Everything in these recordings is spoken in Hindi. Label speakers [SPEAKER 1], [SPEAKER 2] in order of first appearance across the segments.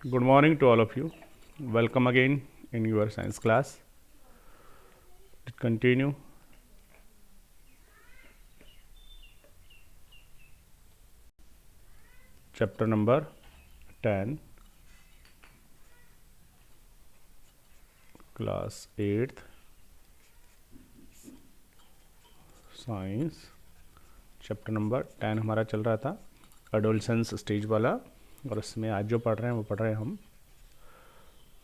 [SPEAKER 1] Good morning to all of you. Welcome again in your science class. Let's continue. Chapter number 10, class 8th, science. Chapter number 10 हमारा चल रहा था एडोलसेंस स्टेज वाला, और इसमें आज जो पढ़ रहे हैं वो पढ़ रहे हैं हम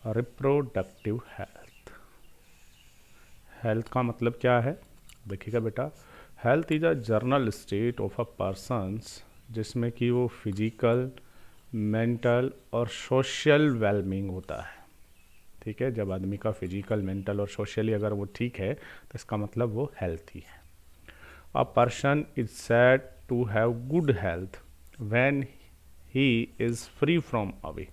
[SPEAKER 1] रिप्रोडक्टिव हेल्थ। हेल्थ का मतलब क्या है? देखिएगा बेटा, health is a journal state of a persons जिसमें कि वो फिजिकल, मेंटल और सोशल वेलबींग होता है। ठीक है, जब आदमी का फिजिकल, मेंटल और सोशली अगर वो ठीक है तो इसका मतलब वो हेल्थी है। A person is said to have good health when he is free from away.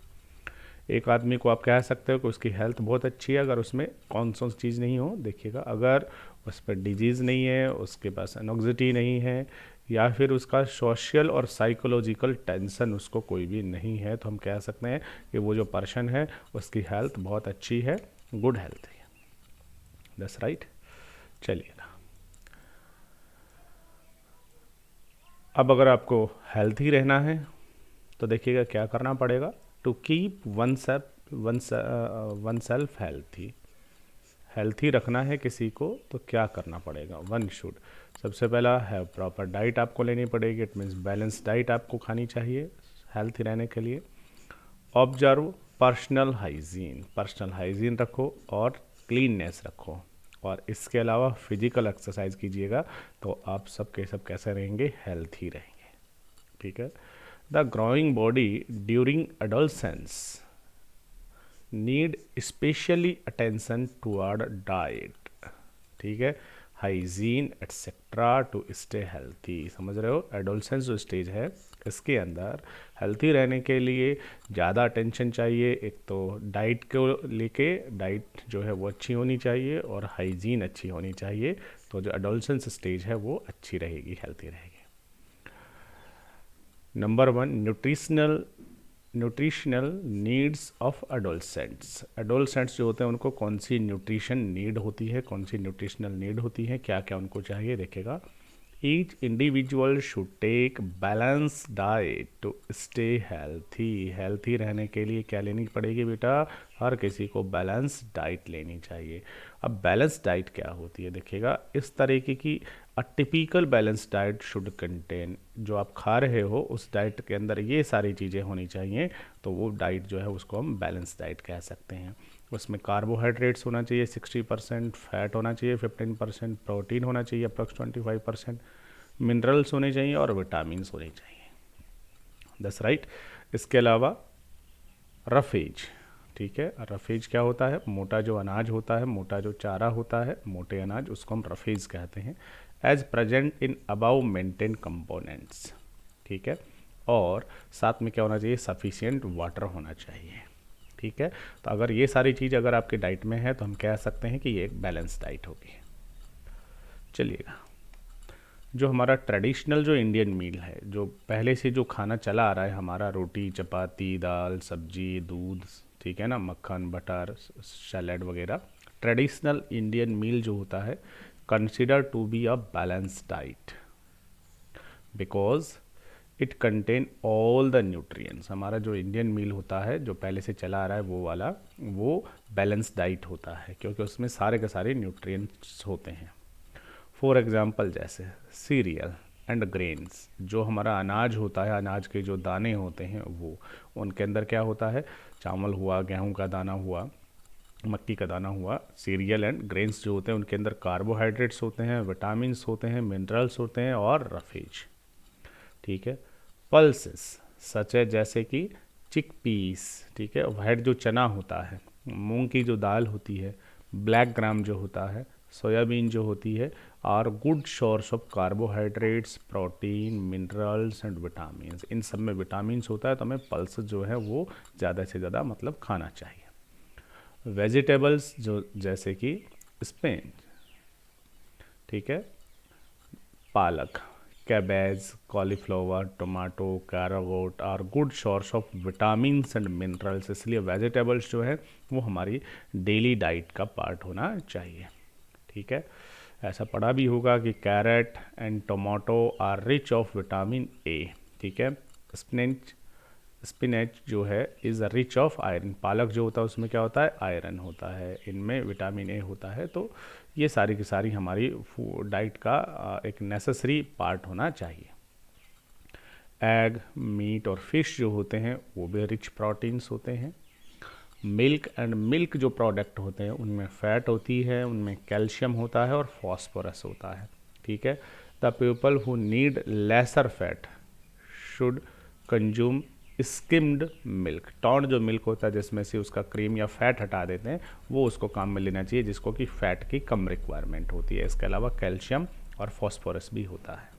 [SPEAKER 1] एक आदमी को आप कह सकते हो कि उसकी हेल्थ बहुत अच्छी है अगर उसमें कौन सी चीज़ नहीं हो। देखिएगा, अगर उस पर डिजीज़ नहीं है, उसके पास एनोग्जिटी नहीं है, या फिर उसका सोशल और साइकोलॉजिकल टेंशन उसको कोई भी नहीं है, तो हम कह सकते हैं कि वो जो पर्सन है उसकी हेल्थ बहुत अच्छी है, गुड हेल्थ है। That's right. चलिएगा, अब अगर आपको हेल्थी रहना है तो देखिएगा क्या करना पड़ेगा। To keep oneself healthy, healthy रखना है किसी को तो क्या करना पड़ेगा? वन शुड, सबसे पहला है प्रॉपर डाइट आपको लेनी पड़ेगी। इट मीन्स बैलेंस डाइट आपको खानी चाहिए हेल्थी रहने के लिए। Observe personal hygiene, personal hygiene रखो और क्लीननेस रखो, और इसके अलावा फिजिकल एक्सरसाइज कीजिएगा तो आप सब के सब कैसे रहेंगे? हेल्थी रहेंगे। ठीक है। The growing body during adolescence need specially attention toward diet. ठीक है, hygiene etcetera to stay healthy. समझ रहे हो, एडोलसेंस जो स्टेज है इसके अंदर हेल्थी रहने के लिए ज़्यादा अटेंशन चाहिए। एक तो डाइट को लेके, डाइट जो है वो अच्छी होनी चाहिए और हाइजीन अच्छी होनी चाहिए, तो जो एडोलसेंस स्टेज है वो अच्छी रहेगी, हेल्थी रहेगी। Number 1, nutritional needs of adolescents. Adolescents जो होते हैं उनको कौन सी न्यूट्रिशन नीड होती है, कौन सी न्यूट्रिशनल नीड होती है, क्या क्या उनको चाहिए? देखेगा, each individual should take balance diet to stay healthy. Healthy रहने के लिए क्या लेनी पड़ेगी बेटा? हर किसी को बैलेंस डाइट लेनी चाहिए। अब बैलेंस डाइट क्या होती है? देखिएगा, इस तरीके की a typical balance diet should contain, जो आप खा रहे हो उस डाइट के अंदर ये सारी चीज़ें होनी चाहिए, तो वो डाइट जो है उसको हम बैलेंस डाइट कह सकते हैं। उसमें कार्बोहाइड्रेट्स होना चाहिए 60%, फैट होना चाहिए 15%, प्रोटीन होना चाहिए अप्रॉक्स 25%, मिनरल्स होने चाहिए और विटामिन होने चाहिए। That's right. इसके अलावा रफेज, ठीक है, रफेज क्या होता है? मोटा जो अनाज होता है, मोटा जो चारा होता है, मोटे अनाज, उसको हम रफेज कहते हैं। As present in above maintain components. ठीक है, और साथ में क्या होना चाहिए? सफिशिएंट वाटर होना चाहिए। ठीक है, तो अगर ये सारी चीज़ अगर आपकी डाइट में है तो हम कह सकते हैं कि ये एक बैलेंस डाइट होगी। चलिएगा, जो हमारा ट्रेडिशनल जो इंडियन मील है, जो पहले से जो खाना चला आ रहा है हमारा, रोटी चपाती दाल सब्जी दूध, ठीक है ना, मक्खन बटर सैलड वगैरह, ट्रेडिशनल इंडियन मील जो होता है consider to be a balance diet because it contain all the nutrients. हमारा जो इंडियन मील होता है जो पहले से चला आ रहा है वो वाला, वो बैलेंस डाइट होता है क्योंकि उसमें सारे के सारे न्यूट्रिएंट्स होते हैं। फॉर एग्जांपल जैसे सीरियल एंड ग्रेन्स, जो हमारा अनाज होता है, अनाज के जो दाने होते हैं वो, उनके अंदर क्या होता है? चावल हुआ, गेहूं का दाना हुआ, मक्की का दाना हुआ। सीरियल एंड ग्रेन्स जो होते हैं उनके अंदर कार्बोहाइड्रेट्स होते हैं, विटामिन्स होते हैं, मिनरल्स होते हैं और रफेज। ठीक है, पल्सेस सच है जैसे कि चिक पीस, ठीक है, वाइट जो चना होता है, मूंग की जो दाल होती है, ब्लैक ग्राम जो होता है, सोयाबीन जो होती है, are good source of carbohydrates, protein, minerals and vitamin. इन सब में विटामिन होता है, तो हमें पल्सेस जो है वो ज़्यादा से ज़्यादा मतलब खाना चाहिए। वेजिटेबल्स जो जैसे कि स्पिनच, ठीक है, पालक, cabbage, cauliflower, tomato, carrot are good source of vitamins and minerals। इसलिए वेजिटेबल्स जो है वो हमारी डेली डाइट का पार्ट होना चाहिए। ठीक है, ऐसा पढ़ा भी होगा कि carrot and tomato are rich of vitamin A. ठीक है, स्पिनच जो है इज़ रिच ऑफ आयरन। पालक जो होता है उसमें क्या होता है, आयरन होता है, इनमें विटामिन ए होता है। तो ये सारी की सारी हमारी डाइट का एक नेसेसरी पार्ट होना चाहिए। एग, मीट और फिश जो होते हैं वो भी रिच प्रोटीन्स होते हैं। मिल्क एंड मिल्क जो प्रोडक्ट होते हैं उनमें फैट होती है, उनमें कैल्शियम होता है और फॉस्फोरस होता है। ठीक है, the people who need lesser fat should consume skimmed milk. Toned जो मिल्क होता है जिसमें से उसका क्रीम या फैट हटा देते हैं वो उसको काम में लेना चाहिए, जिसको कि फैट की कम रिक्वायरमेंट होती है। इसके अलावा कैल्शियम और फॉस्फोरस भी होता है।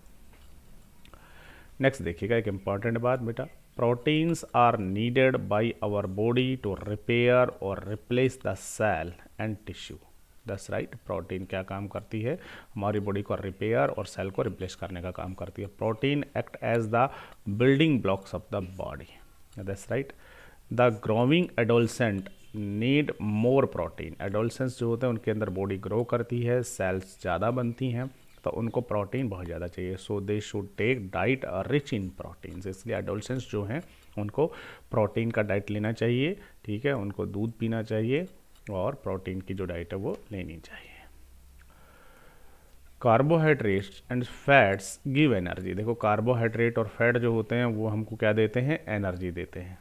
[SPEAKER 1] नेक्स्ट देखिएगा एक इम्पॉर्टेंट बात बेटा, proteins are needed by our body to repair और replace the cell and tissue. That's right, protein क्या काम करती है, हमारी बॉडी को रिपेयर और सेल को रिप्लेस करने का काम करती है। Protein act as the building blocks of the body. That's right, the growing adolescent need more protein. Adolescence जो होते हैं उनके अंदर बॉडी ग्रो करती है, सेल्स ज़्यादा बनती हैं, तो उनको प्रोटीन बहुत ज़्यादा चाहिए। So they should take diet rich in proteins. इसलिए एडोलसेंस जो हैं उनको प्रोटीन का डाइट लेना चाहिए। ठीक है, उनको दूध पीना चाहिए और प्रोटीन की जो डाइट है वो लेनी चाहिए। Carbohydrates and fats give energy. देखो कार्बोहाइड्रेट और फैट जो होते हैं वो हमको क्या देते हैं, एनर्जी देते हैं।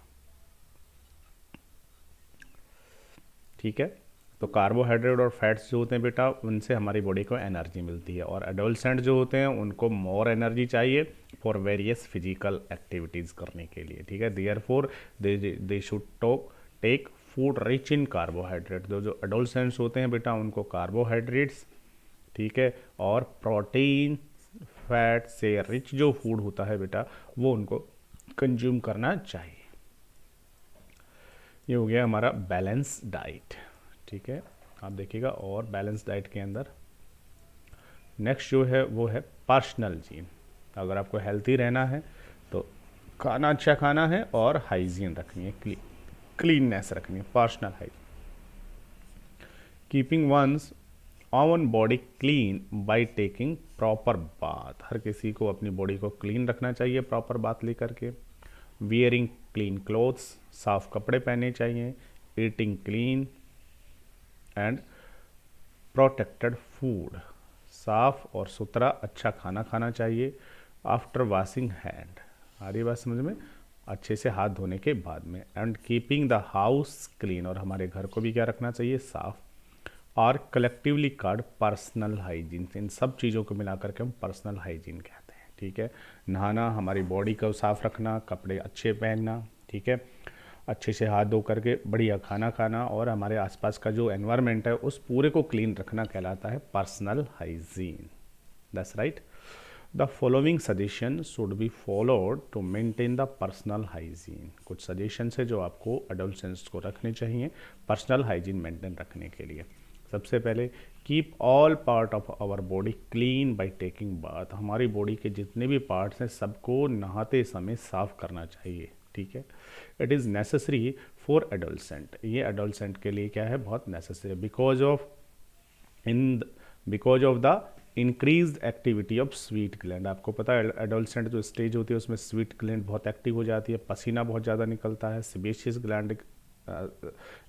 [SPEAKER 1] ठीक है, तो कार्बोहाइड्रेट और फैट्स जो होते हैं बेटा उनसे हमारी बॉडी को एनर्जी मिलती है। और एडोलसेंट जो होते हैं उनको मोर एनर्जी चाहिए फॉर वेरियस फिजिकल एक्टिविटीज़ करने के लिए। ठीक है, therefore they should take food rich in carbohydrate. जो एडोलसेंट्स होते हैं बेटा उनको कार्बोहाइड्रेट्स, ठीक है, और प्रोटीन फैट से रिच जो फूड होता है बेटा वो उनको कंज्यूम करना चाहिए। ये हो गया हमारा बैलेंस डाइट। ठीक है, आप देखिएगा और बैलेंस डाइट के अंदर नेक्स्ट जो है वो है पर्सनल जीन। अगर आपको हेल्थी रहना है तो खाना अच्छा खाना है और हाइजीन रखनी है, क्लीननेस रखनी है, personal hygiene. Keeping one's on body clean by taking proper bath. हर किसी को अपनी बॉडी को क्लीन रखना चाहिए प्रॉपर बाथ लेकर के। वियरिंग क्लीन क्लोथ्स, साफ कपड़े पहनने चाहिए। Eating clean and protected food, साफ और सुथरा अच्छा खाना खाना चाहिए। आफ्टर वॉशिंग हैंड, आ रही बात समझ में, अच्छे से हाथ धोने के बाद में। And keeping the house clean, और हमारे घर को भी क्या रखना चाहिए, साफ। और कलेक्टिवली कॉल्ड पर्सनल हाइजीन। इन सब चीज़ों को मिलाकर के हम पर्सनल हाइजीन कहते हैं। ठीक है, नहाना, हमारी बॉडी को साफ रखना, कपड़े अच्छे पहनना, ठीक है, अच्छे से हाथ धो करके बढ़िया खाना खाना, और हमारे आसपास का जो एनवायरनमेंट है उस पूरे को क्लीन रखना कहलाता है personal hygiene. That's right, the following suggestion should be followed to maintain the personal hygiene. कुछ सजेशन है जो आपको एडोलसेंस को रखने चाहिए पर्सनल हाइजीन मेंटेन रखने के लिए। सबसे पहले keep all part of our body clean by taking bath. हमारी बॉडी के जितने भी पार्ट्स हैं सबको नहाते समय साफ करना चाहिए। ठीक है, it is necessary for adolescent. ये एडोलसेंट के लिए क्या है, बहुत necessary, because of the increase activity of sweet gland. आपको पता है एडोलसेंट जो स्टेज होती है उसमें स्वीट ग्लैंड बहुत एक्टिव हो जाती है, पसीना बहुत ज़्यादा निकलता है, सेबेशियस ग्लैंड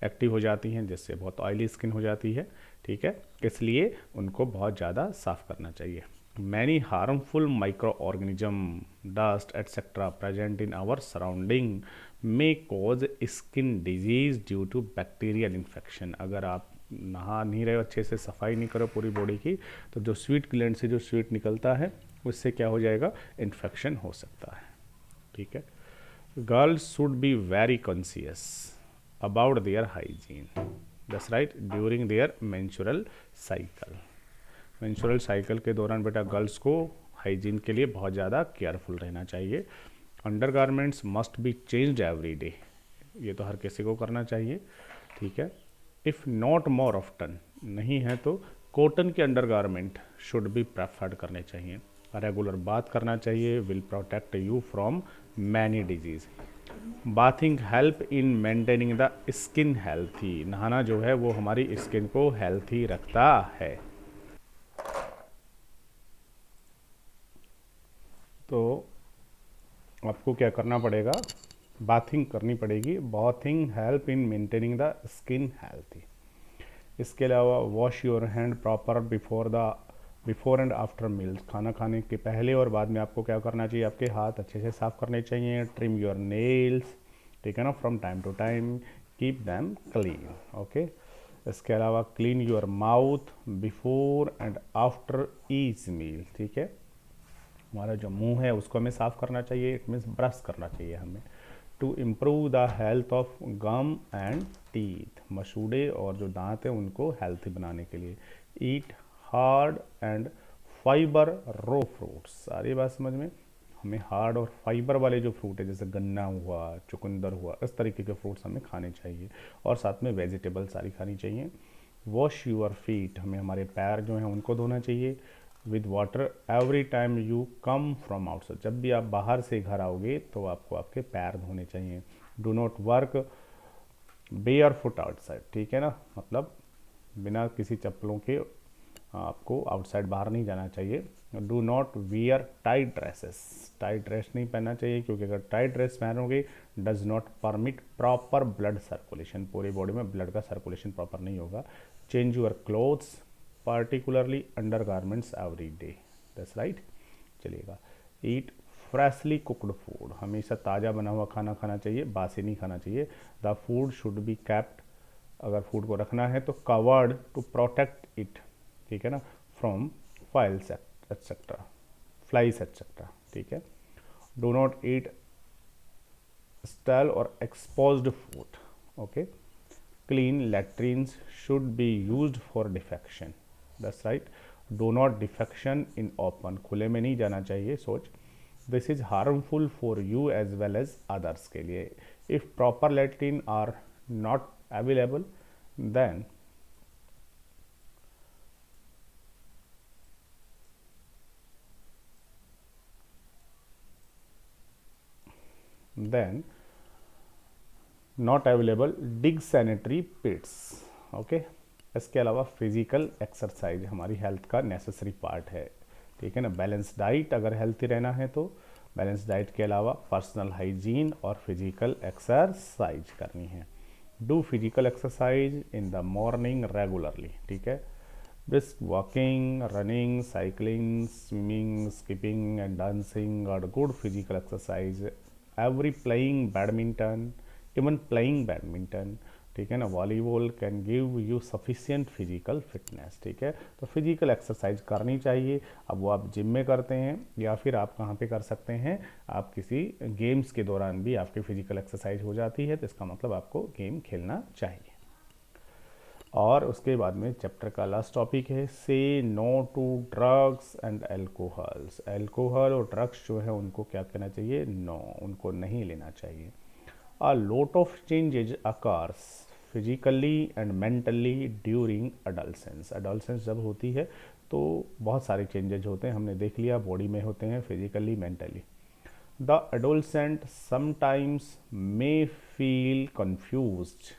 [SPEAKER 1] एक्टिव हो जाती हैं जिससे बहुत ऑयली स्किन हो जाती है। ठीक है, इसलिए उनको बहुत ज़्यादा साफ करना चाहिए। Many harmful microorganism, dust etcetera present in our surrounding may cause skin disease due to bacterial infection. अगर आप नहा नहीं रहे हो, अच्छे से सफाई नहीं करो पूरी बॉडी की, तो जो स्वीट ग्लैंड से जो स्वीट निकलता है उससे क्या हो जाएगा, इन्फेक्शन हो सकता है। ठीक है, girls should be very conscious about their hygiene. That's right, during their menstrual cycle. menstrual cycle के दौरान बेटा गर्ल्स को हाइजीन के लिए बहुत ज़्यादा केयरफुल रहना चाहिए। Under garments must be changed every day, ये तो हर किसी को करना चाहिए। ठीक है, इफ़ नॉट मोर ऑफ्टन, नहीं है तो कॉटन के under garment should be preferred करने चाहिए। रेगुलर बात करना चाहिए, will protect you from many disease. Bathing help in maintaining the skin healthy, नहाना जो है वो हमारी स्किन को हेल्थी रखता है। तो आपको क्या करना पड़ेगा, बाथिंग करनी पड़ेगी। Bathing help in maintaining the skin healthy. इसके अलावा wash your hand proper before and after meals, खाना खाने के पहले और बाद में आपको क्या करना चाहिए, आपके हाथ अच्छे से साफ करने चाहिए। ट्रिम योर नेल्स, ठीक है ना, from time to time, keep them clean. Okay. इसके अलावा clean your mouth before and after each meal, ठीक है। हमारा जो मुंह है उसको हमें साफ़ करना चाहिए, इट मीन्स ब्रश करना चाहिए हमें। To improve the health of gum and teeth, मसूड़े और जो दांत हैं उनको हेल्थी बनाने के लिए। Eat hard and fibre raw fruits, सारी बात समझ में। हमें हार्ड और फाइबर वाले जो फ्रूट है जैसे गन्ना हुआ, चुकंदर हुआ, इस तरीके के फ्रूट्स हमें खाने चाहिए। और साथ में वेजिटेबल सारी खानी चाहिए। वॉश यूअर फीट, हमें हमारे पैर जो हैं उनको धोना चाहिए with water every time you come from outside, जब भी आप बाहर से घर आओगे तो आपको आपके पैर धोने चाहिए। Do not work bear foot outside, ठीक है ना, मतलब बिना किसी चप्पलों के आपको आउटसाइड बाहर नहीं जाना चाहिए। Do not wear tight dresses, tight dress नहीं पहनना चाहिए क्योंकि अगर टाइट ड्रेस पहनोगे does not permit proper blood circulation, पूरी बॉडी में ब्लड का सर्कुलेशन प्रॉपर नहीं होगा। Change your clothes particularly undergarments every day, that's right। चलिएगा। ईट फ्रेशली कुकड फूड, हमेशा ताज़ा बना हुआ खाना खाना चाहिए, बासी नहीं खाना चाहिए। The food should be kept, अगर फूड को रखना है तो कवर्ड टू प्रोटेक्ट इट, ठीक है ना, from files etcetera, flies etcetera, ठीक है। डो नॉट ईट स्टेल और exposed food, okay. Clean latrines should be used for defecation, that's right। do not defecation in open, खुले में नहीं जाना चाहिए शौच। this is harmful for you as well as others के लिए। if proper latrine are not available then not available dig sanitary pits, okay. इसके अलावा फिजिकल एक्सरसाइज हमारी हेल्थ का नेसेसरी पार्ट है, ठीक है ना। बैलेंस डाइट, अगर हेल्थी रहना है तो बैलेंस डाइट के अलावा पर्सनल हाइजीन और फिजिकल एक्सरसाइज करनी है। Do physical exercise in the morning regularly, ठीक है। brisk walking, running, cycling, swimming, skipping and dancing are good physical exercise। every playing badminton, even playing badminton, ठीक है ना, volleyball can give you sufficient physical fitness, ठीक है। तो फिजिकल एक्सरसाइज करनी चाहिए। अब वो आप जिम में करते हैं या फिर आप कहाँ पे कर सकते हैं, आप किसी गेम्स के दौरान भी आपकी फिजिकल एक्सरसाइज हो जाती है, तो इसका मतलब आपको गेम खेलना चाहिए। और उसके बाद में चैप्टर का लास्ट टॉपिक है say no to drugs and alcohols. Alcohol और ड्रग्स जो है उनको क्या कहना चाहिए, नो, उनको नहीं लेना चाहिए। A lot of changes occurs physically and mentally during adolescence। adolescence जब होती है तो बहुत सारे चेंजेज होते हैं, हमने देख लिया, बॉडी में होते हैं, physically, mentally. The adolescent sometimes may feel confused,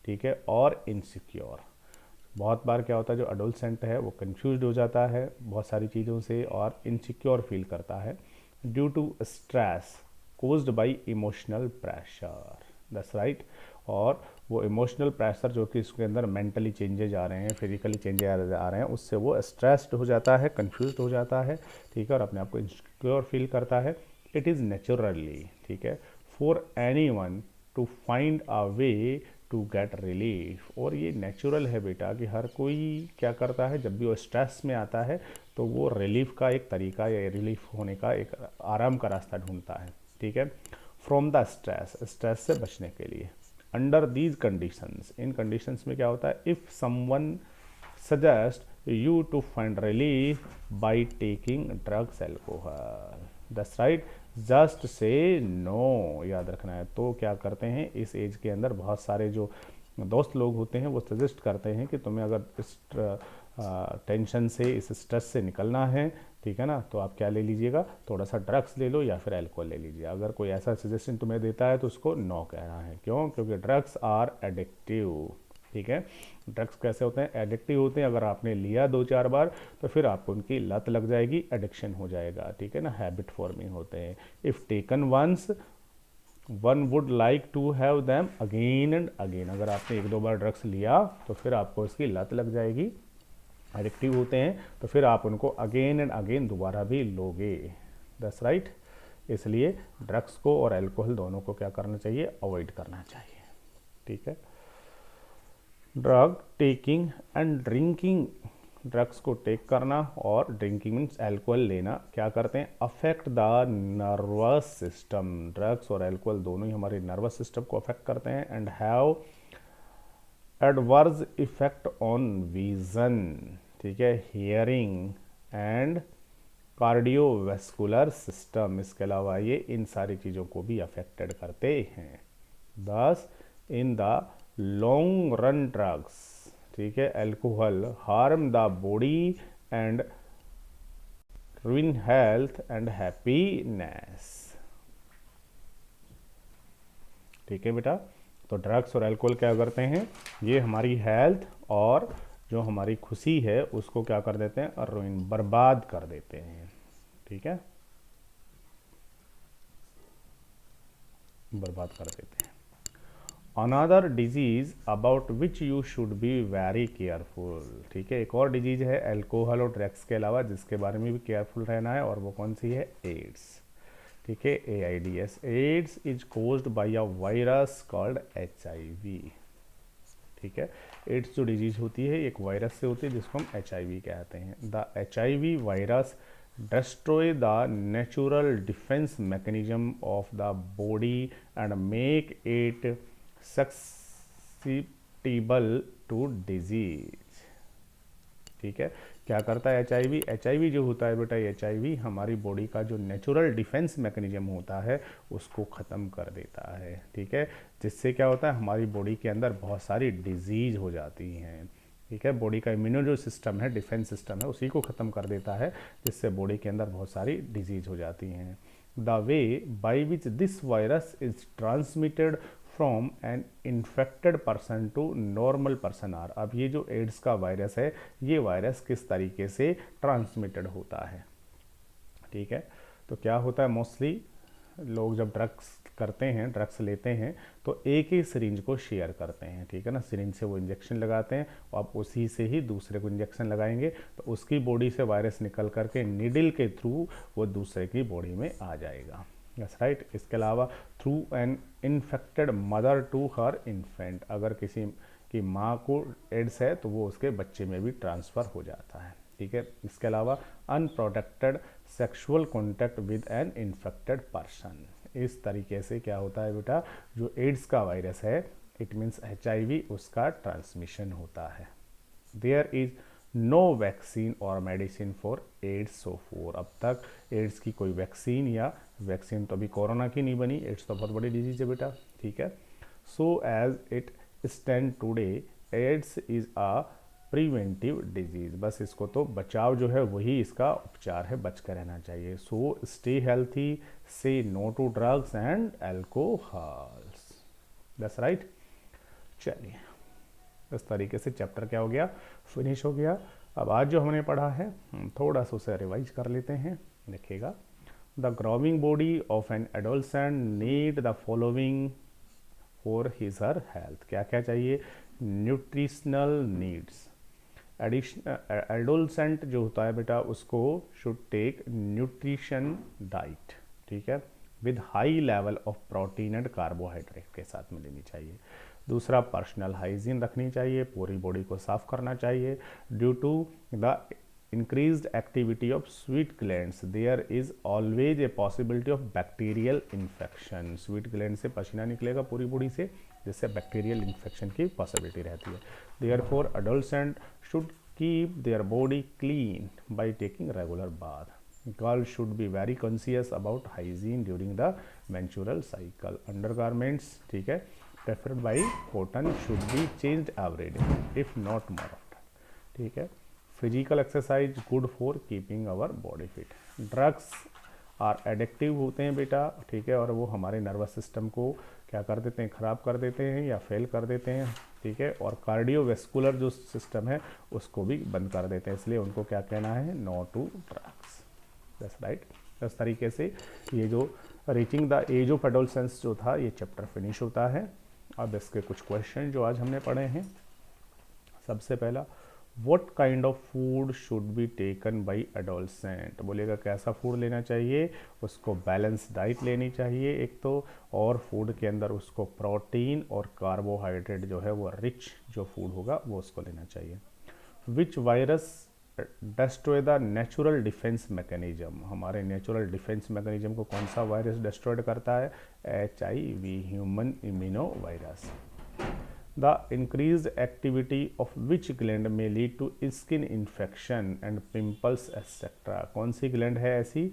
[SPEAKER 1] ठीक है, और इनसिक्योर। बहुत बार क्या होता है, जो अडोलसेंट है वो कंफ्यूज हो जाता है बहुत सारी चीज़ों से और इनसिक्योर फील करता है due to stress caused by emotional pressure, that's right. और वो इमोशनल प्रेशर जो कि इसके अंदर मेंटली चेंजेज आ रहे हैं, फिजिकली चेंजेज आ रहे हैं, उससे वो स्ट्रेस्ड हो जाता है, कंफ्यूज हो जाता है, ठीक है, और अपने आप को इनसिक्योर फील करता है। इट इज़ नेचुरली, ठीक है, for anyone to find a way to get relief. और ये नेचुरल है बेटा कि हर कोई क्या करता है, जब भी वो स्ट्रेस में आता है तो वो रिलीफ का एक तरीका या रिलीफ होने का एक आराम का रास्ता ढूंढता है, ठीक है। फ्रॉम द स्ट्रेस, स्ट्रेस से बचने के लिए। अंडर दीज कंडीशंस, इन कंडीशंस में क्या होता है, if someone suggest you to find relief by taking drugs alcohol, that's right, just say no, याद रखना है। तो क्या करते हैं इस एज के अंदर बहुत सारे जो दोस्त लोग होते हैं वो सजेस्ट करते हैं कि तुम्हें अगर इस टेंशन से, इस स्ट्रेस से निकलना है, ठीक है ना, तो आप क्या ले लीजिएगा, थोड़ा सा ड्रग्स ले लो या फिर अल्कोहल ले लीजिए। अगर कोई ऐसा सजेशन तुम्हें देता है तो उसको नो कहना है। क्यों? क्योंकि ड्रग्स आर एडिक्टिव, ठीक है। ड्रग्स कैसे होते हैं? एडिक्टिव होते हैं। अगर आपने लिया 2-4 बार तो फिर आपको उनकी लत लग जाएगी, एडिक्शन हो जाएगा, ठीक है ना, हैबिट फॉर्मिंग होते हैं। If taken once one would like to have them again and again. अगर आपने 1-2 बार ड्रग्स लिया तो फिर आपको इसकी लत लग जाएगी, एडिक्टिव होते हैं, तो फिर आप उनको अगेन एंड अगेन दोबारा भी लोगे। That's right. इसलिए ड्रग्स को और अल्कोहल दोनों को क्या करना चाहिए? अवॉइड करना चाहिए, ठीक है। Drug taking and drinking, drugs को टेक करना और ड्रिंकिंग मीन्स अल्कोहल लेना क्या करते हैं? Affect the nervous system. Drugs और अल्कोहल दोनों ही हमारे नर्वस सिस्टम को अफेक्ट करते हैं and have adverse effect on vision, ठीक है, हियरिंग एंड कार्डियोवैस्कुलर सिस्टम। इसके अलावा ये इन सारी चीज़ों को भी अफेक्टेड करते हैं। दस in the long run drugs, ठीक है, alcohol harm the body and ruin health and happiness, ठीक है बेटा। तो ड्रग्स और अल्कोहल क्या करते हैं? ये हमारी हेल्थ और जो हमारी खुशी है उसको क्या कर देते हैं? रुइन, बर्बाद कर देते हैं, ठीक है, बर्बाद कर देते हैं। Another disease about which you should be very careful, ठीक है, एक और डिजीज है अल्कोहल और ड्रग्स के अलावा जिसके बारे में भी केयरफुल रहना है, और वो कौन सी है? एड्स, ठीक है, AIDS। AIDS is caused by a virus called HIV, ठीक है। एड्स जो डिजीज होती है एक वायरस से होती है जिसको हम HIV कहते हैं। The HIV virus destroy the natural defense mechanism of the body and make it susceptible to disease, ठीक है। क्या करता है HIV? HIV जो होता है बेटा, HIV हमारी बॉडी का जो नेचुरल डिफेंस मैकेनिज्म होता है उसको ख़त्म कर देता है, ठीक है, जिससे क्या होता है? हमारी बॉडी के अंदर बहुत सारी डिजीज़ हो जाती हैं, ठीक है। बॉडी का इम्यूनो जो सिस्टम है, डिफेंस सिस्टम है, उसी को ख़त्म कर देता है, जिससे बॉडी के अंदर बहुत सारी डिजीज़ हो जाती हैं। The way by which this virus is transmitted from an infected person to normal person are. अब ये जो एड्स का वायरस है, ये वायरस किस तरीके से ट्रांसमिटेड होता है, ठीक है। तो क्या होता है? मोस्टली लोग जब ड्रग्स करते हैं, ड्रग्स लेते हैं, तो एक ही सिरिंज को शेयर करते हैं, ठीक है ना, सिरिंज से वो इंजेक्शन लगाते हैं और आप उसी से ही दूसरे को इंजेक्शन लगाएंगे तो उसकी बॉडी से वायरस निकल करके नीडल के थ्रू वो दूसरे की बॉडी में आ जाएगा। Yes right. इसके अलावा through an infected mother to her infant, अगर किसी की माँ को एड्स है तो वो उसके बच्चे में भी ट्रांसफ़र हो जाता है, ठीक है। इसके अलावा unprotected sexual contact with N infected person, इस तरीके से क्या होता है बेटा? जो एड्स का वायरस है, इट मीन्स HIV, उसका ट्रांसमिशन होता है। देयर इज़ नो वैक्सीन और medicine for AIDS so far. अब तक एड्स की कोई वैक्सीन या वैक्सीन तो अभी कोरोना की नहीं बनी, एड्स तो बहुत बड़ी डिजीज है बेटा, ठीक है। So as it stand today AIDS is a preventive disease, बस इसको तो बचाव जो है वही इसका उपचार है, बच कर रहना चाहिए। So stay healthy, say no to drugs and alcohols, that's right. चलिए, इस तरीके से चैप्टर क्या हो गया? फिनिश हो गया। अब आज जो हमने पढ़ा है थोड़ा सा उसे रिवाइज कर लेते हैं। देखिएगा, the growing body of an adolescent need the following for his her health. क्या क्या चाहिए? Nutritional needs. एडोलसेंट जो होता है बेटा उसको शुड टेक न्यूट्रिशन डाइट, ठीक है, with high level of protein and carbohydrate के साथ में लेनी चाहिए। दूसरा, पर्सनल हाइजीन रखनी चाहिए, पूरी बॉडी को साफ करना चाहिए। Due to the increased activity of sweat glands there is always a possibility of bacterial infection। Sweet gland से पसीना निकलेगा पूरी बॉडी से, जिससे बैक्टीरियल इन्फेक्शन की पॉसिबिलिटी रहती है। therefore adolescent should keep their body clean by taking regular bath। girls should be very conscious about hygiene during the menstrual cycle। undergarments, ठीक है, preferred by cotton should be changed every day if not more often, ठीक है। Physical exercise good for keeping our body fit. Drugs are addictive होते हैं बेटा, ठीक है, और वो हमारे नर्वस सिस्टम को क्या कर देते हैं, ख़राब कर देते हैं या फेल कर देते हैं, ठीक है, और कार्डियोवैस्कुलर जो सिस्टम है उसको भी बंद कर देते हैं, इसलिए उनको क्या कहना है, no to drugs. That's right. इस तरीके से ये जो reaching the age of adolescence जो था ये चैप्टर फिनिश होता है। अब इसके कुछ क्वेश्चन जो आज हमने पढ़े हैं। सबसे पहला, what kind of food should be taken by adolescent, बोलेगा कैसा फूड लेना चाहिए, उसको बैलेंस डाइट लेनी चाहिए एक तो, और फूड के अंदर उसको प्रोटीन और कार्बोहाइड्रेट जो है वो रिच जो फूड होगा वो उसको लेना चाहिए। Which virus destroy the natural defence mechanism, हमारे नेचुरल डिफेंस मैकेनिज्म को कौन सा वायरस डिस्ट्रॉयड करता है, HIV, human immuno virus. The increased activity of which gland may lead to skin infection and pimples etc. कौन सी ग्लैंड है ऐसी,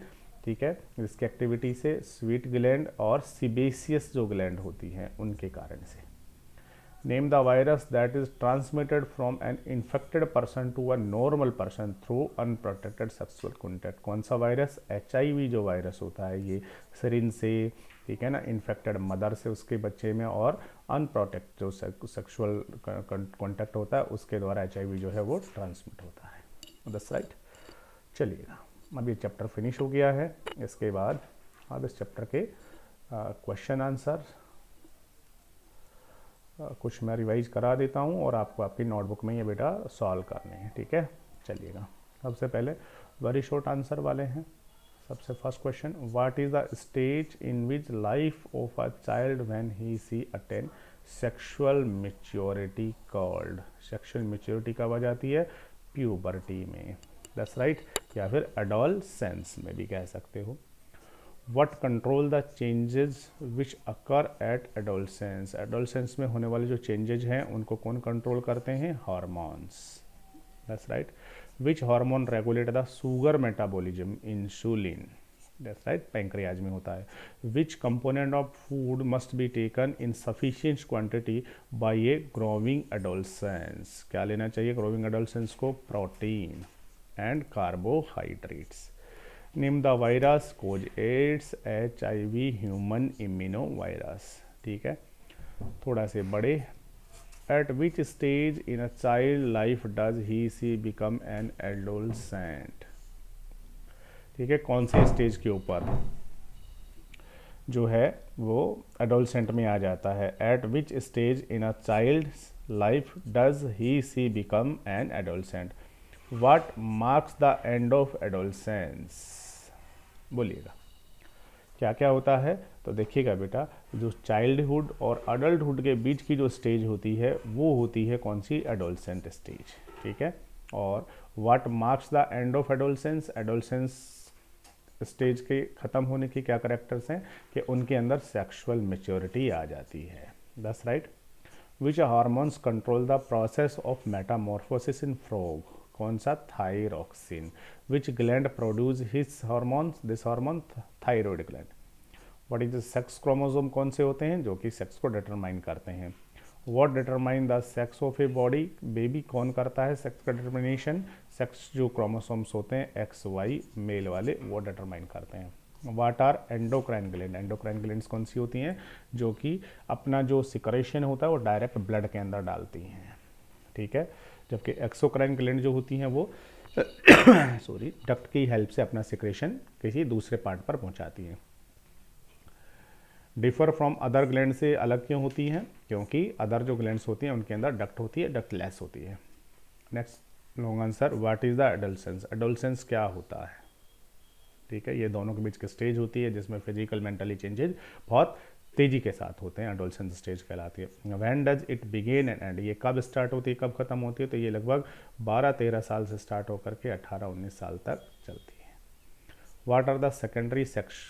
[SPEAKER 1] ठीक है, जिसकी एक्टिविटी से स्वीट ग्लैंड और सीबेसियस जो ग्लैंड होती हैं उनके कारण से। Name the virus that is transmitted from an infected person to a normal person through unprotected sexual contact, कौन सा वायरस, HIV जो वायरस होता है ये सिरिंज से, ठीक है ना, इन्फेक्टेड मदर से उसके बच्चे में, और अनप्रोटेक्ट जो सेक्सुअल कॉन्टैक्ट होता है उसके द्वारा HIV जो है वो ट्रांसमिट होता है। That's right. चलिएगा, अब ये चैप्टर फिनिश हो गया है। इसके बाद अब इस चैप्टर के क्वेश्चन आंसर कुछ मैं रिवाइज करा देता हूँ और आपको आपकी नोटबुक में ये बेटा सॉल्व करने हैं, ठीक है। चलिएगा, सबसे पहले वेरी शॉर्ट आंसर वाले हैं। सबसे first question, what is the stage in which life of a child when he she attain sexual maturity called, sexual maturity कब आ जाती है, प्यूबर्टी में, दैट्स राइट, या फिर एडोलसेंस में भी कह सकते हो। What control the changes which occur at adolescence, adolescence में होने वाले जो चेंजेज हैं उनको कौन कंट्रोल करते हैं, hormones, that's right. Which hormone regulate the sugar metabolism, insulin, that's right, pancreas में होता है। Which component of food must be taken in sufficient quantity by a growing adolescence, क्या लेना चाहिए ग्रोविंग एडोलसेंस को, protein and carbohydrates. Name the virus cause AIDS, HIV, human immuno virus, ठीक है। थोड़ा से बड़े, at which stage in a child life does he she become an adolescent, ठीक है, कौन से स्टेज के ऊपर जो है वो एडोलसेंट में आ जाता है। At which stage in a child life does he she become an adolescent. What marks the end of adolescence, बोलिएगा क्या क्या होता है। तो देखिएगा बेटा, जो चाइल्डहुड और अडल्टहुड के बीच की जो स्टेज होती है वो होती है कौन सी, एडोलसेंट स्टेज, ठीक है। और what marks the end of adolescence, adolescence stage के ख़त्म होने के क्या करेक्टर्स हैं कि उनके अंदर सेक्सुअल मैच्योरिटी आ जाती है, that's right. Which hormones control the process of Metamorphosis in frog, कौन सा, thyroxine. Which gland produce his hormones, this hormone, thyroid gland. What is the sex chromosome, कौन से होते हैं जो कि सेक्स को डिटरमाइन करते हैं। What determine the sex of a body, baby कौन करता है सेक्स का डिटर्मिनेशन, सेक्स जो क्रोमोसोम्स होते हैं XY मेल वाले वो डिटरमाइन करते हैं। What are endocrine gland, endocrine glands कौन सी होती हैं जो कि अपना जो सिक्रेशन होता है वो डायरेक्ट ब्लड के अंदर डालती हैं, ठीक है, जबकि एक्सोक्राइन ग्लैंड जो होती हैं वो सॉरी डक्ट की हेल्प से अपना सिक्रेशन किसी दूसरे पार्ट पर पहुंचाती हैं। डिफर फ्रॉम अदर ग्लैंड से अलग क्यों होती हैं, क्योंकि अदर जो ग्लैंड्स होती हैं उनके अंदर डक्ट होती है, डक्ट लेस होती है। Next long answer, what is the adolescence, adolescence क्या होता है, ठीक है, ये दोनों के बीच की स्टेज होती है जिसमें फिजिकल मेंटली चेंजेस बहुत तेजी के साथ होते हैं, एडोलसेंस स्टेज कहलाती है। When does it began and and, ये कब स्टार्ट होती है कब खत्म होती है, तो ये लगभग 12-13 साल से स्टार्ट होकर के 18-19 साल तक चलती है। What are the secondary sex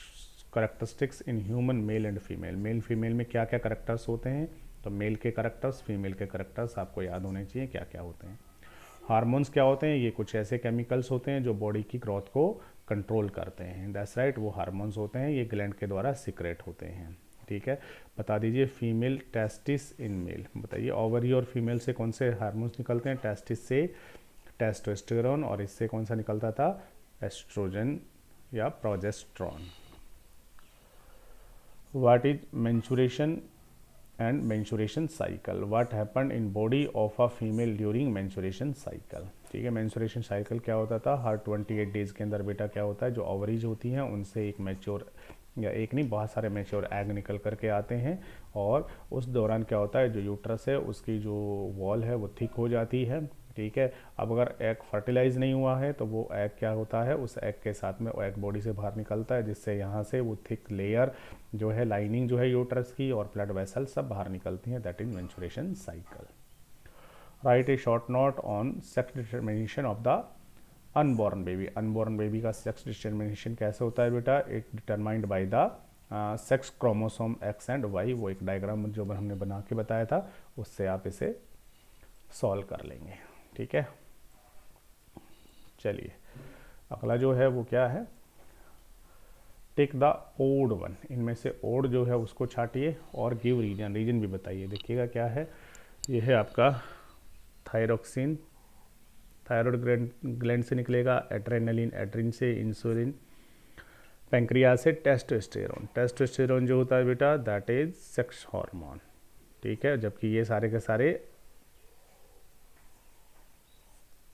[SPEAKER 1] characteristics in human male and female, male female में क्या क्या करेक्टर्स होते हैं, तो मेल के करेक्टर्स फीमेल के करेक्टर्स आपको याद होने चाहिए क्या क्या होते हैं। हार्मोन्स क्या होते हैं, ये कुछ ऐसे केमिकल्स होते हैं जो बॉडी की ग्रोथ को कंट्रोल करते हैं, दैट्स राइट, वो हार्मोन्स होते हैं, ये ग्लैंड के द्वारा सिक्रेट होते हैं, ठीक है। बता दीजिए फीमेल टेस्टिस इन मेल, बताइए ओवरी और फीमेल से कौन से हार्मोन्स निकलते हैं, टेस्टिस से टेस्टोस्टेरोन, और इससे कौन सा निकलता था, एस्ट्रोजन या progesterone. What is menstruation and menstruation cycle, what happen in body of a female during menstruation cycle. ठीक है, मेंस्ट्रुएशन साइकिल क्या होता था, हर 28 डेज के अंदर बेटा क्या होता है, जो ओवरीज होती हैं उनसे एक मैच्योर, या एक नहीं बहुत सारे मैच्योर एग निकल करके आते हैं, और उस दौरान क्या होता है, जो यूट्रस है उसकी जो वॉल है वो थिक हो जाती है। ठीक है, अब अगर एग फर्टिलाइज नहीं हुआ है तो वो एग क्या होता है, उस एग के साथ में एग बॉडी से बाहर निकलता है, जिससे यहाँ से वो थिक लेयर जो है, लाइनिंग जो है यूट्रस की और ब्लड वेसल सब बाहर निकलती हैं, that is menstruation cycle. Write a short note on sex determination of the unborn baby. Unborn baby का सेक्स डिटर्मिनेशन कैसे होता है बेटा, एक determined by the sex chromosome X and Y, वो एक डायग्राम जो हमने बना के बताया था, उससे आप इसे सॉल्व कर लेंगे। ठीक है, चलिए अगला जो है वो क्या है, टेक द ओड वन, इनमें से ओड जो है उसको छाटिए और गिव रीजन, रीजन भी बताइए। देखिएगा क्या है, ये है आपका थायरोक्सिन, थायराइड ग्लैंड से निकलेगा, एड्रेनलिन एड्रिन से, इंसुलिन पैंक्रियाज से, टेस्टोस्टेरोन, टेस्टोस्टेरोन जो होता है बेटा दैट इज सेक्स हार्मोन। ठीक है, जबकि ये सारे के सारे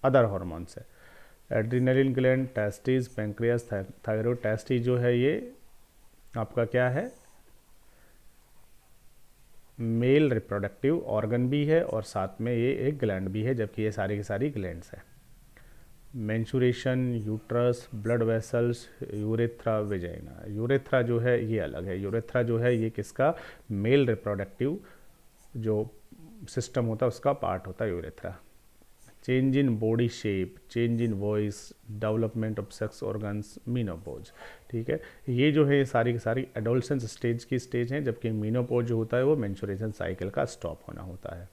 [SPEAKER 1] अदर हॉर्मोन्स है। Adrenaline gland, testis, pancreas, thyroid. Testis जो है ये आपका क्या है, मेल रिप्रोडक्टिव ऑर्गन भी है और साथ में ये एक ग्लैंड भी है, जबकि ये सारी की सारी ग्लैंड्स हैं। Menstruation, uterus, blood vessels, urethra, vagina. Urethra जो है ये अलग है, यूरेथ्रा जो है ये किसका, मेल रिप्रोडक्टिव जो सिस्टम होता है उसका पार्ट होता है urethra. Change in body shape, change in voice, development of sex organs, menopause. ठीक है, ये जो है सारी की सारी एडोलसेंस स्टेज की स्टेज हैं, जबकि मीनोपॉज जो होता है वो मेंस्ट्रुएशन साइकिल का स्टॉप होना होता है।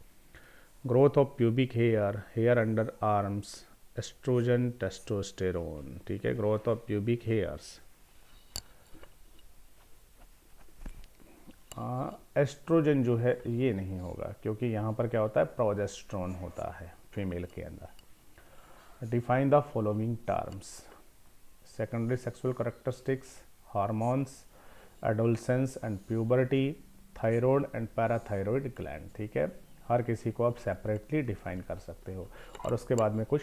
[SPEAKER 1] Growth of pubic hair, hair under arms, estrogen, testosterone. ठीक है, growth of pubic hairs, estrogen जो है ये नहीं होगा, क्योंकि यहाँ पर क्या होता है, प्रोजेस्ट्रॉन होता है फीमेल के अंदर। Define the following terms, secondary sexual characteristics, hormones, adolescence and puberty, thyroid and parathyroid gland. ठीक है, हर किसी को आप सेपरेटली डिफाइन कर सकते हो, और उसके बाद में कुछ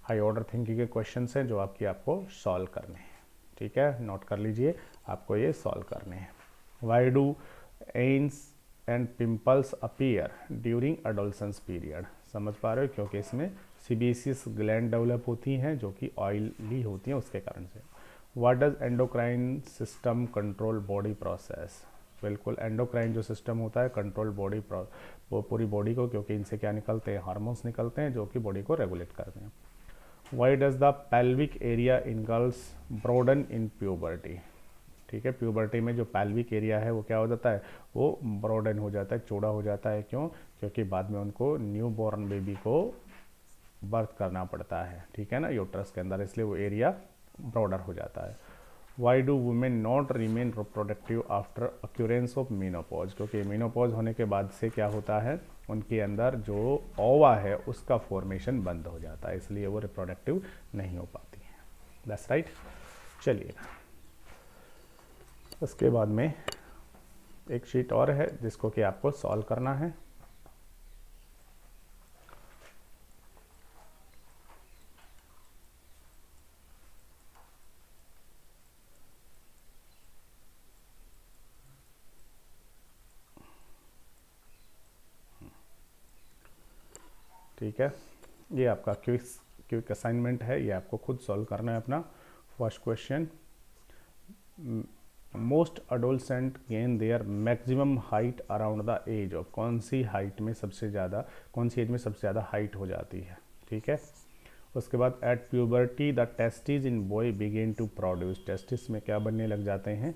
[SPEAKER 1] हाई ऑर्डर थिंकिंग के क्वेश्चंस हैं जो आपको सॉल्व करने हैं। ठीक है, नोट कर लीजिए, आपको ये सॉल्व करने हैं। वाई डू एंस and pimples appear during adolescence period, समझ पा रहे हो, क्योंकि इसमें सीबेसियस ग्लैंड डेवलप होती हैं जो कि ऑयली होती हैं उसके कारण से। What does endocrine system control body process, बिल्कुल एंडोक्राइन जो सिस्टम होता है कंट्रोल बॉडी वो पूरी बॉडी को, क्योंकि इनसे क्या निकलते हैं, हार्मोन्स निकलते हैं जो कि बॉडी को रेगुलेट करते हैं। Why does the pelvic area in girls broaden in puberty. ठीक है, प्यूबर्टी में जो पेल्विक एरिया है वो क्या हो जाता है, वो ब्रॉडन हो जाता है, चौड़ा हो जाता है। क्यों, क्योंकि बाद में उनको न्यू बॉर्न बेबी को बर्थ करना पड़ता है। ठीक है ना, यूट्रस के अंदर, इसलिए वो एरिया ब्रॉडर हो जाता है। Why do women not remain reproductive after occurrence of menopause, क्योंकि मीनोपॉज होने के बाद से क्या होता है, उनके अंदर जो ओवा है उसका फॉर्मेशन बंद हो जाता है, इसलिए वो रिप्रोडक्टिव नहीं हो पाती है। That's right. चलिए उसके बाद में एक शीट और है जिसको कि आपको सॉल्व करना है। ठीक है, ये आपका क्विक असाइनमेंट है, ये आपको खुद सॉल्व करना है अपना। First question, most adolescent gain their maximum height around the age of, कौन सी हाइट में सबसे ज़्यादा, कौन सी एज में सबसे ज़्यादा हाइट हो जाती है। ठीक है, उसके बाद at puberty the testis in boy begin to produce, testis में क्या बनने लग जाते हैं,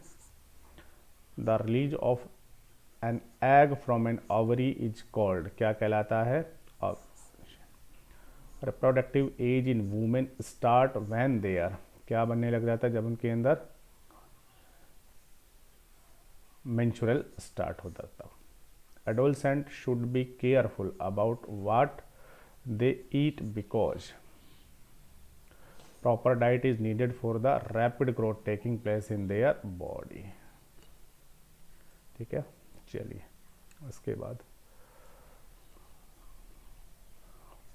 [SPEAKER 1] the release of an egg from an ovary is called, क्या कहलाता है, reproductive age in women start when there, क्या बनने लग जाता है जब उनके अंदर मेंस्ट्रुअल स्टार्ट होता था। Adolescent should be careful about what they eat because proper diet is needed for the rapid growth taking place in their body. ठीक है, चलिए उसके बाद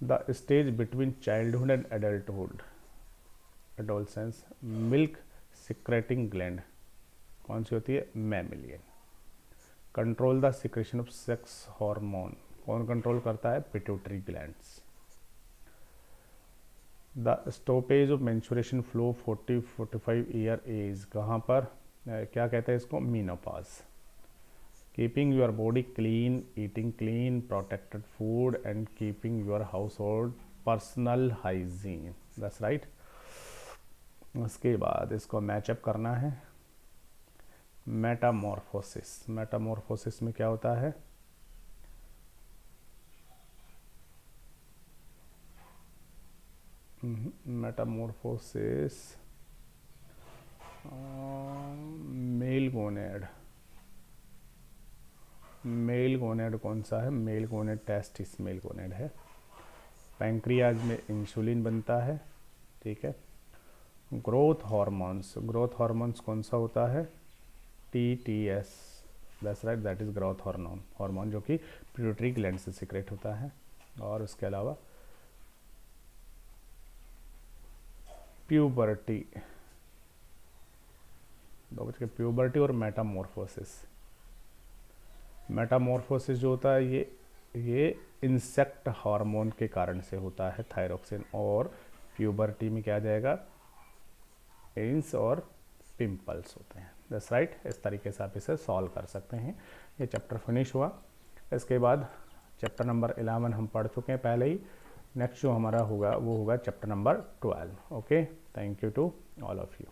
[SPEAKER 1] the stage between childhood and adulthood adolescence milk secreting gland कौन सी होती है? Mammalian. Control the secretion of sex hormone कौन कंट्रोल करता है? Pituitary glands. The stoppage of menstruation flow 40-45 year age कहाँ पर क्या कहते हैं इसको? Menopause. Keeping your body clean, eating clean protected food and keeping your house hold personal hygiene, that's right. उसके बाद इसको मैचअप करना है। मेटामॉर्फोसिस, मेटामॉर्फोसिस में क्या होता है? Metamorphosis male gonad, male gonad कौन सा है? Male gonad testis male gonad है। पैंक्रियाज में इंसुलिन बनता है। ठीक है। ग्रोथ हार्मोन्स, ग्रोथ हार्मोन्स कौन सा होता है? TTS, that's right, that is growth hormone, hormone जो कि पिट्यूटरी ग्लैंड से सिक्रेट होता है। और उसके अलावा प्यूबर्टी, दो बज के प्यूबर्टी और मेटामॉर्फोसिस। मेटामॉर्फोसिस जो होता है ये इंसेक्ट हार्मोन के कारण से होता है, थायरोक्सिन। और प्यूबर्टी में क्या आ जाएगा? एंस और पिंपल्स होते हैं, दैट्स राइट। इस तरीके से आप इसे सॉल्व कर सकते हैं। ये चैप्टर फिनिश हुआ। इसके बाद चैप्टर नंबर 11 हम पढ़ चुके हैं पहले ही। नेक्स्ट जो हमारा होगा वो होगा chapter number 12। Okay, thank you to all of you.